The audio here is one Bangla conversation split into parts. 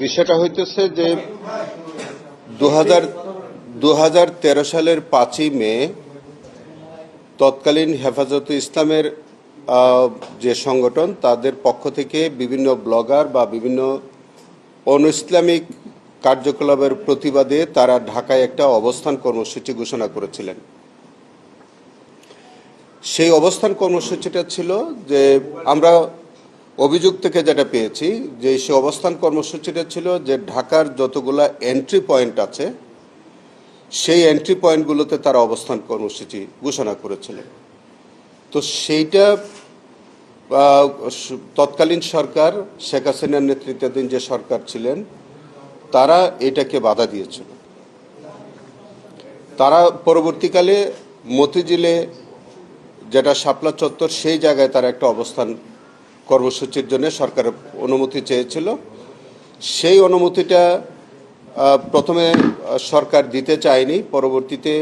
বিষয়টা হইতেছে যে 2013 সালের 5ই মে তৎকালীন হেফাজতে ইসলামের যে সংগঠন তাদের পক্ষ থেকে বিভিন্ন ব্লগার বা বিভিন্ন অনইসলামিক কার্যকলাপের প্রতিবাদে তারা ঢাকায় একটা অবস্থান কর্মসূচি ঘোষণা করেছিলেন। সেই অবস্থান কর্মসূচিটা ছিল যে আমরা অভিযোগ থেকে যেটা পেয়েছি যে সেই অবস্থান কর্মসূচিটা ছিল যে ঢাকার যতগুলা এন্ট্রি পয়েন্ট আছে সেই এন্ট্রি পয়েন্টগুলোতে তারা অবস্থান কর্মসূচি ঘোষণা করেছিল। তো সেইটা তৎকালীন সরকার শেখ হাসিনার নেতৃত্বাধীন যে সরকার ছিলেন তারা এটাকে বাধা দিয়েছিল। তারা পরবর্তীকালে মতিঝিলে যেটা শাপলা চত্বর সেই জায়গায় তারা একটা অবস্থান কর্মসূচির জন্য সরকারের অনুমতি চেয়েছিল। সেই অনুমতিটা প্রথমে সরকার দিতে চায়নি। পরবর্তীতে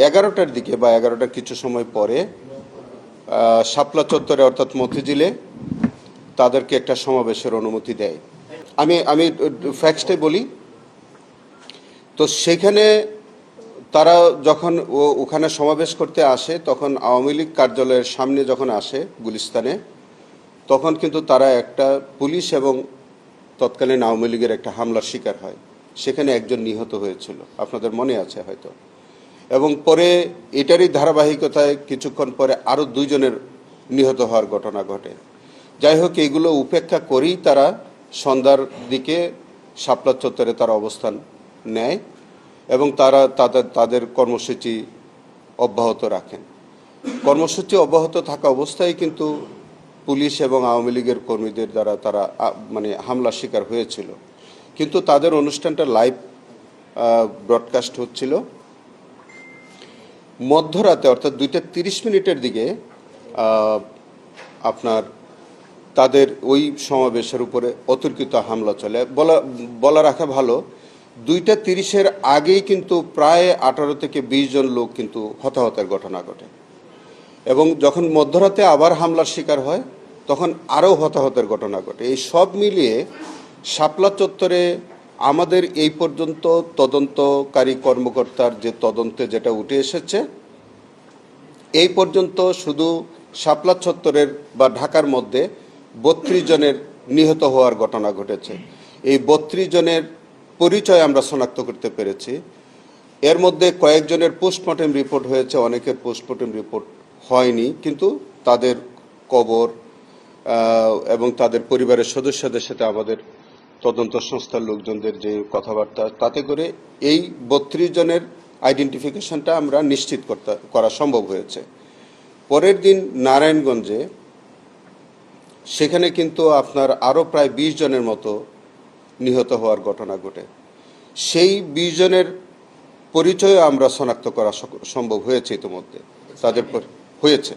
11টার দিকে বা 11টার কিছু সময় পরে শাপলা চত্বরে অর্থাৎ মতিঝিলে তাদেরকে একটা সমাবেশের অনুমতি দেয়। আমি ফ্যাক্টসটাই বলি। তো সেখানে তারা যখন ওখানে সমাবেশ করতে আসে তখন আওয়ামী লীগ কার্যালয়ের সামনে যখন আসে গুলিস্তানে, তখন কিন্তু তারা একটা পুলিশ এবং তৎকালীন আওয়ামী লীগের একটা হামলার শিকার হয়। সেখানে একজন নিহত হয়েছিল, আপনাদের মনে আছে হয়তো। এবং পরে এটারই ধারাবাহিকতায় কিছুক্ষণ পরে আরও 2 জনের নিহত হওয়ার ঘটনা ঘটে। যাই হোক, এইগুলো উপেক্ষা করেই তারা সন্ধ্যার দিকে শাপলা চত্বরে তারা অবস্থান নেয় এবং তারা তাদের কর্মসূচি অব্যাহত রাখেন। কর্মসূচি অব্যাহত থাকা অবস্থায় কিন্তু পুলিশ এবং আওয়ামী লীগের কর্মীদের দ্বারা তারা হামলার শিকার হয়েছিল। কিন্তু তাদের অনুষ্ঠানটা লাইভ ব্রডকাস্ট হচ্ছিল। মধ্যরাতে অর্থাৎ 2:30 দিকে আপনার তাদের ওই সমাবেশের উপরে অতর্কিত হামলা চলে। বলা রাখা ভালো, 2:30 আগেই কিন্তু প্রায় 18 থেকে 20 জন লোক কিন্তু হতাহতের ঘটনা ঘটে এবং যখন মধ্যরাতে আবার হামলার শিকার হয় তখন আরও হতাহতের ঘটনা ঘটে। এই সব মিলিয়ে শাপলা চত্বরে আমাদের এই পর্যন্ত তদন্তকারী কর্মকর্তার যে তদন্তে যেটা উঠে এসেছে, এই পর্যন্ত শুধু শাপলা চত্বরের বা ঢাকার মধ্যে 32 জনের নিহত হওয়ার ঘটনা ঘটেছে। এই 32 জনের পরিচয় আমরা শনাক্ত করতে পেরেছি। এর মধ্যে কয়েকজনের পোস্টমর্টেম রিপোর্ট হয়েছে, অনেকের পোস্টমর্টেম রিপোর্ট হয়নি, কিন্তু তাদের কবর এবং তাদের পরিবারের সদস্যদের সাথে আমাদের তদন্ত সংস্থার লোকজনদের যে কথাবার্তা, তাতে করে এই 32 জনের আইডেন্টিফিকেশনটা আমরা নিশ্চিত করা সম্ভব হয়েছে। পরের দিন নারায়ণগঞ্জে সেখানে কিন্তু আপনার আরও প্রায় 20 জনের মতো নিহত হওয়ার ঘটনা ঘটে। সেই 20 জনের পরিচয় আমরা শনাক্ত করা সম্ভব হয়েছে ইতিমধ্যে, তাদের হয়েছে।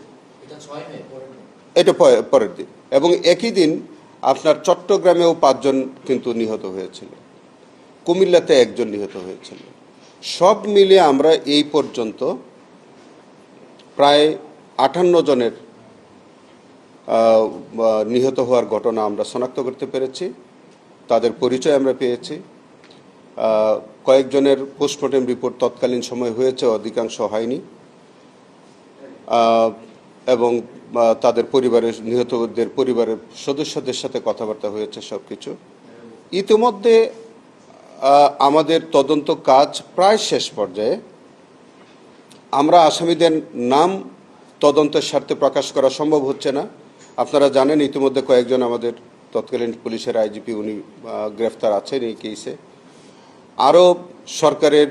এটা পরের দিন এবং একই দিন আপনার চট্টগ্রামেও 5 জন কিন্তু নিহত হয়েছিল, কুমিল্লাতে 1 জন নিহত হয়েছিল। সব মিলে আমরা এই পর্যন্ত প্রায় 58 জনের নিহত হওয়ার ঘটনা আমরা শনাক্ত করতে পেরেছি, তাদের পরিচয় আমরা পেয়েছি। কয়েকজনের পোস্টমর্টেম রিপোর্ট তৎকালীন সময় হয়েছে, অধিকাংশ হয়নি, এবং তাদের পরিবারের নিহতদের পরিবারের সদস্যদের সাথে কথাবার্তা হয়েছে সব কিছু। ইতিমধ্যে আমাদের তদন্ত কাজ প্রায় শেষ পর্যায়ে। আমরা আসামিদের নাম তদন্তের স্বার্থে প্রকাশ করা সম্ভব হচ্ছে না। আপনারা জানেন ইতিমধ্যে কয়েকজন আমাদের তৎকালীন পুলিশের আইজিপি উনি গ্রেফতার আছেন এই কেসে। আরও সরকারের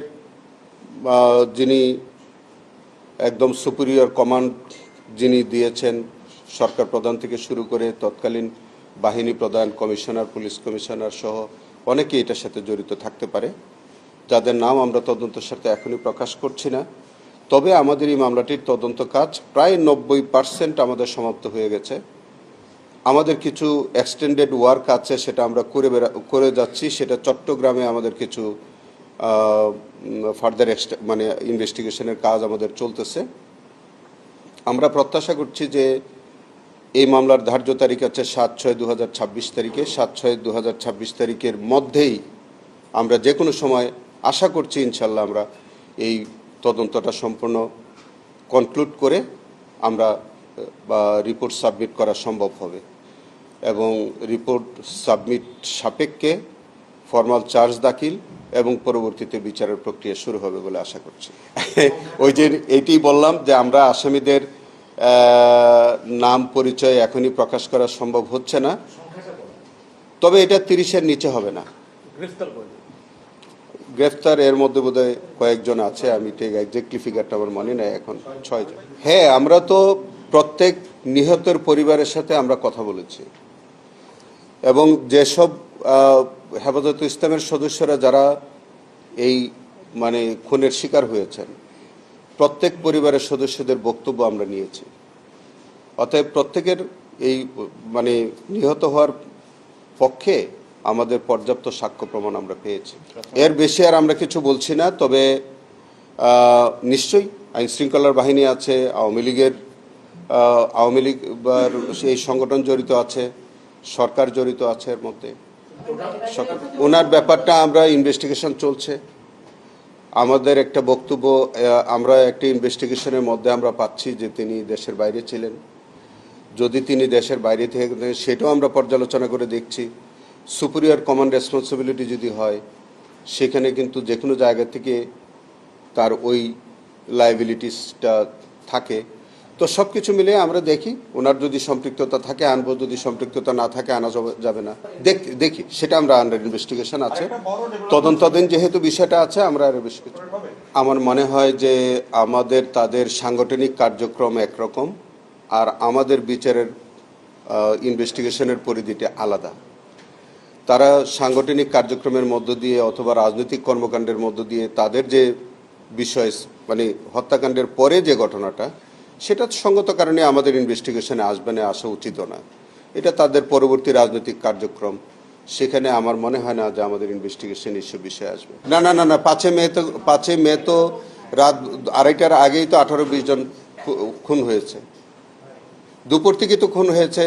যিনি একদম সুপিরিয়র কমান্ড যিনি দিয়েছেন, সরকার প্রধান থেকে শুরু করে তৎকালীন বাহিনী প্রধান, কমিশনার, পুলিশ কমিশনার সহ অনেকেই এটার সাথে জড়িত থাকতে পারে, যাদের নাম আমরা তদন্তের সাথে এখনই প্রকাশ করছি না। তবে আমাদের এই মামলাটির তদন্ত কাজ প্রায় 90% আমাদের সমাপ্ত হয়ে গেছে। আমাদের কিছু এক্সটেন্ডেড ওয়ার্ক আছে, সেটা আমরা করে যাচ্ছি। সেটা চট্টগ্রামে আমাদের কিছু ফার্দার ইনভেস্টিগেশনের কাজ আমাদের চলতেছে। আমরা প্রত্যাশা করছি যে এই মামলার ধার্য তারিখ আছে ৭/৬/২০২৬ তারিখে। ৭/৬/২০২৬ তারিখের মধ্যেই আমরা যে কোনো সময় আশা করছি ইনশাল্লাহ আমরা এই তদন্তটা সম্পূর্ণ কনক্লুড করে আমরা রিপোর্ট সাবমিট করা সম্ভব হবে এবং রিপোর্ট সাবমিট সাপেক্ষে ফর্মাল চার্জ দাখিল এবং পরবর্তীতে বিচারের প্রক্রিয়া শুরু হবে বলে আশা করছি। ওই যে এইটি বললাম যে আমরা আসামিদের নাম পরিচয় এখনই প্রকাশ করা সম্ভব হচ্ছে না, তবে এটা ৩০-এর নিচে হবে না। গ্রেফতার এর মধ্যে বোধহয় কয়েকজন আছে, আমি ঠিক এক্স্যাক্টলি ফিগারটা আমার মনে নাই এখন, ৬ জন। হ্যাঁ, আমরা তো প্রত্যেক নিহতের পরিবারের সাথে আমরা কথা বলেছি এবং যেসব হেফাজতে ইসলামের সদস্যরা যারা এই খুনের শিকার হয়েছেন প্রত্যেক পরিবারের সদস্যদের বক্তব্য আমরা নিয়েছি। অতএব প্রত্যেকের এই নিহত হওয়ার পক্ষে আমাদের পর্যাপ্ত সাক্ষ্য প্রমাণ আমরা পেয়েছি। এর বেশি আর আমরা কিছু বলছি না, তবে নিশ্চয়ই আইন শৃঙ্খলার বাহিনী আছে, আওয়ামী লীগ এই সংগঠন জড়িত আছে, সরকার জড়িত আছে এর মধ্যে। ওনার ব্যাপারটা আমরা ইনভেস্টিগেশন চলছে। আমাদের একটা বক্তব্য, আমরা একটা ইনভেস্টিগেশনের মধ্যে আমরা পাচ্ছি যে তিনি দেশের বাইরে ছিলেন। যদি তিনি দেশের বাইরে থেকে সেটাও আমরা পর্যালোচনা করে দেখছি। সুপিরিয়র কমান্ড রেসপন্সিবিলিটি যদি হয় সেখানে কিন্তু যে কোনো জায়গা থেকে তার ওই লায়াবিলিটিসটা থাকে। তো সব কিছু মিলে আমরা দেখি, ওনার যদি সম্পৃক্ততা থাকে আনবো, যদি সম্পৃক্ততা না থাকে আনা যাবে না, দেখি সেটা আমরা আন্ডার ইনভেস্টিগেশন আছে, তদন্তাধীন যেহেতু বিষয়টা আছে আমরা আরো বেশি কিছু। আমার মনে হয় যে আমাদের তাদের সাংগঠনিক কার্যক্রম একরকম আর আমাদের বিচারের ইনভেস্টিগেশনের পরিধিটা আলাদা। তারা সাংগঠনিক কার্যক্রমের মধ্য দিয়ে অথবা রাজনৈতিক কর্মকাণ্ডের মধ্য দিয়ে তাদের যে বিষয় হত্যাকাণ্ডের পরে যে ঘটনাটা, সেটা সঙ্গত কারণে আমাদের ইনভেস্টিগেশনে আসবে না, আসা উচিত না। এটা তাদের পরবর্তী রাজনৈতিক কার্যক্রম, সেখানে আমার মনে হয় না যে আমাদের ইনভেস্টিগেশন এসব বিষয়ে আসবে। না না না না 5 মে তো রাত 2:30টার আগেই তো 18-20 জন খুন হয়েছে। দুপুর থেকে তো খুন হয়েছে।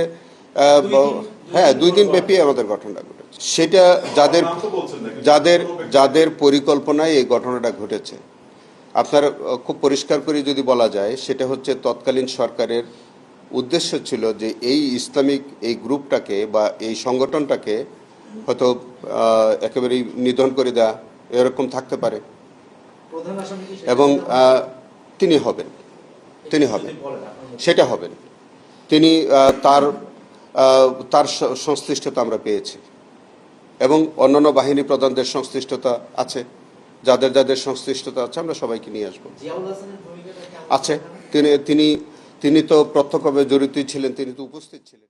হ্যাঁ, 2 দিন ব্যাপী আমাদের ঘটনাটা ঘটেছে। সেটা যাদের পরিকল্পনায় এই ঘটনাটা ঘটেছে, আপনার খুব পরিষ্কার করে যদি বলা যায়, সেটা হচ্ছে তৎকালীন সরকারের উদ্দেশ্য ছিল যে এই ইসলামিক এই গ্রুপটাকে বা এই সংগঠনটাকে হয়তো একেবারেই নিধন করে দেওয়া, এরকম থাকতে পারে। এবং তিনি হবেন সেটা হবেন। তিনি তার সংশ্লিষ্টতা আমরা পেয়েছি এবং অন্যান্য বাহিনী প্রধানদের সংশ্লিষ্টতা আছে। যাদের সংশ্লিষ্টতা আছে আমরা সবাইকে নিয়ে আসবো। আছে, তিনি তো প্রত্যক্ষভাবে জড়িত ছিলেন, তিনি তো উপস্থিত ছিলেন।